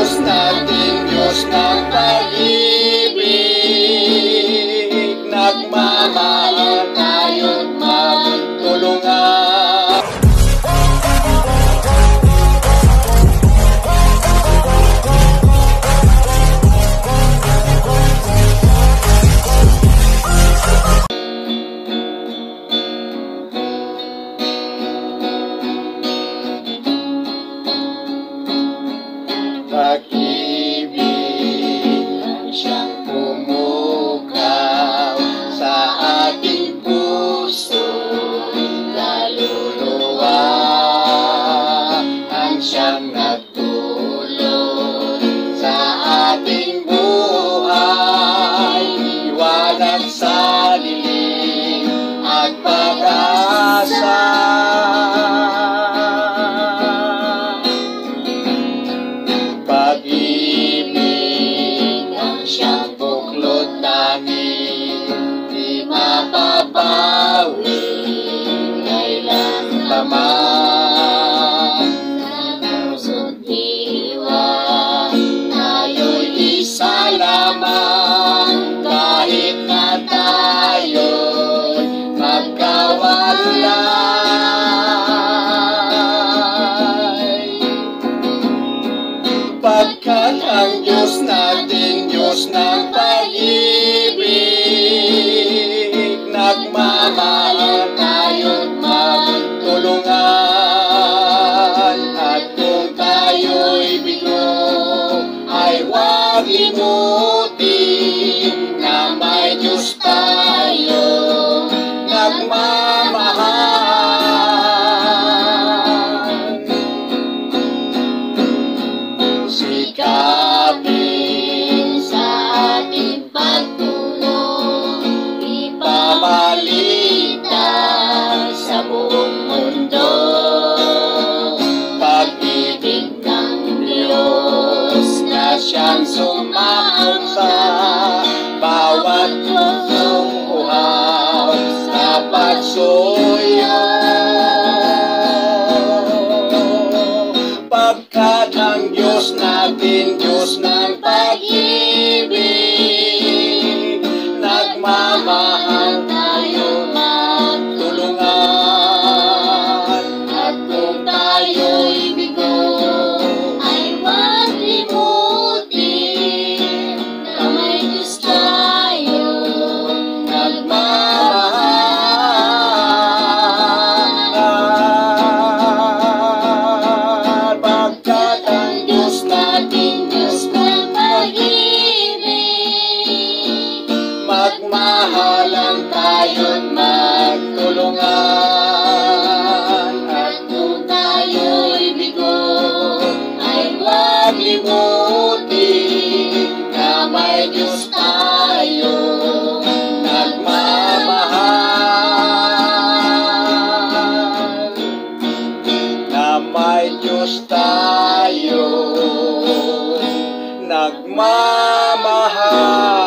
Diyos natin, Diyos ng pag-ibig, nagmamahal tayo't magtulungan. Pag-ibig ang siyang pumukaw sa ating puso, kaluluwa ang siyang nagdulot sa ating buhay, liwanag sa dilim at pag-asa. Pag-ibig ang siyang buklod namin, di mapapawi kailanman. Sa puso't diwa, tayo'y isa lamang, kahit na tayo'y magkawala. Pagkat ang Diyos natin, Diyos ng pag-ibig, nagmamahal tayo't magtulungan. At kung tayo'y bigo, ay huwag limutin na may Diyos tayo nagmamahal. Sikapin sa ating pagtulong, ipabalita sa buong mundo. Pag-ibig ng Diyos na siyang sumaang sa bawat pusong uhaw sa pagsuyo. Pagkat ang Diyos natin, Diyos ng pag-ibig, nagmamahal tayo magtulungan. At kung tayo'y bigo, ay huwag limutin na may Diyos tayo nagmamahal. Pagkat ang Diyos natin, Diyos ng pag-ibig, magmahalan tayo't magtulungan. At kung tayo'y bigo, ay huwag limutin na may Diyos tayo nagmamahal. Na may Diyos tayo nagmamahal.